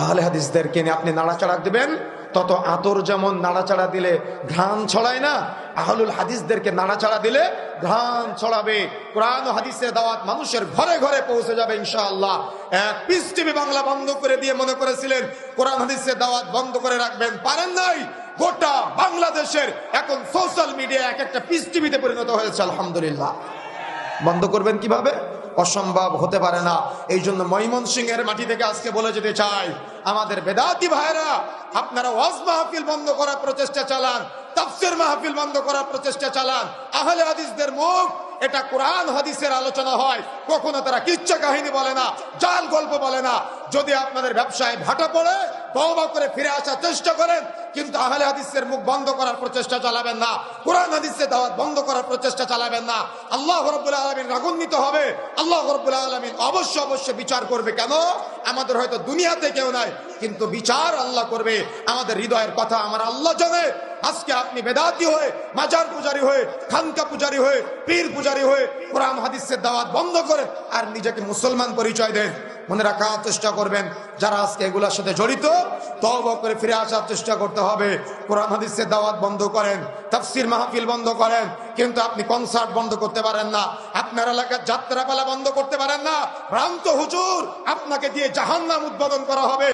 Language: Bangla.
আহলে হাদিসদেরকে নিয়ে আপনি নাড়াচাড়া দিবেন, তত আতর যেমন নাড়াচাড়া দিলে ঘ্রাণ ছড়ায় না, আহলুল হাদিসদেরকে নাড়াচাড়া দিলে ঘ্রাণ ছড়াবে। কোরআন ও হাদিসের দাওয়াত মানুষের ঘরে ঘরে পৌঁছে যাবে ইনশাআল্লাহ। পিস টিভি বাংলা বন্ধ করে দিয়ে মনে করেছিলেন কোরআন হাদিসের দাওয়াত বন্ধ করে রাখবেন, পারেন নাই। গোটা বাংলাদেশের এখন সোশ্যাল মিডিয়া এক একটা পিস টিভিতে পরিণত হয়েছে আলহামদুলিল্লাহ। বন্ধ করবেন কিভাবে? অসম্ভব হতে পারে না। এই জন্য ময়মনসিংহের মাটি থেকে আজকে বলে যেতে চাই, আমাদের বেদাতি ভাইরা, আপনারা ওয়াজ মাহফিল বন্ধ করার প্রচেষ্টা চালান, তাফসীর মাহফিল বন্ধ করার প্রচেষ্টা চালান। আহলে হাদিসদের মুখ এটা কোরআন হাদিসের আলোচনা হয়, কখনো তারা কিচ্ছা কাহিনী বলে না, জাল গল্প বলে না। যদি আপনাদের ব্যবসায় ভাটা পড়ে তওবা করে ফিরে আসার চেষ্টা করেন, কিন্তু আহলে হাদিসের মুখ বন্ধ করার প্রচেষ্টা চালাবেন না, কোরআন হাদিসের দাওয়াত বন্ধ করার প্রচেষ্টা চালাবেন না। আল্লাহ রাব্বুল আলামিন রাগান্বিত হবে। আল্লাহ রাব্বুল আলামিন অবশ্যই বিচার করবে। কেন? আমাদের হয়তো দুনিয়াতে কেউ নাই, কিন্তু বিচার আল্লাহ করবে। আমাদের হৃদয়ের কথা আমার আল্লাহ জানে। আজকে আপনি বেদাতি হয়ে, মাজার পূজারী হয়ে, খানকা পূজারী হয়ে, পীর পূজারী হয়ে কোরআন হাদিসের দাওয়াত বন্ধ করে আর নিজেকে মুসলমান পরিচয় দেন। মনে রাখার চেষ্টা করবেন, যারা আজকে এগুলোর সাথে জড়িত, তওবা করে ফিরে আসার চেষ্টা করতে হবে। কোরআন হাদিসের দাওয়াত বন্ধ করেন, তাফসীর মাহফিল বন্ধ করেন, কিন্তু আপনি কনসার্ট বন্ধ করতে পারেন না, আপনার এলাকার যাত্রাপালা বন্ধ করতে পারেন না। ভ্রান্ত হুজুর আপনাকে দিয়ে জাহান্নাম উদ্বোধন করা হবে।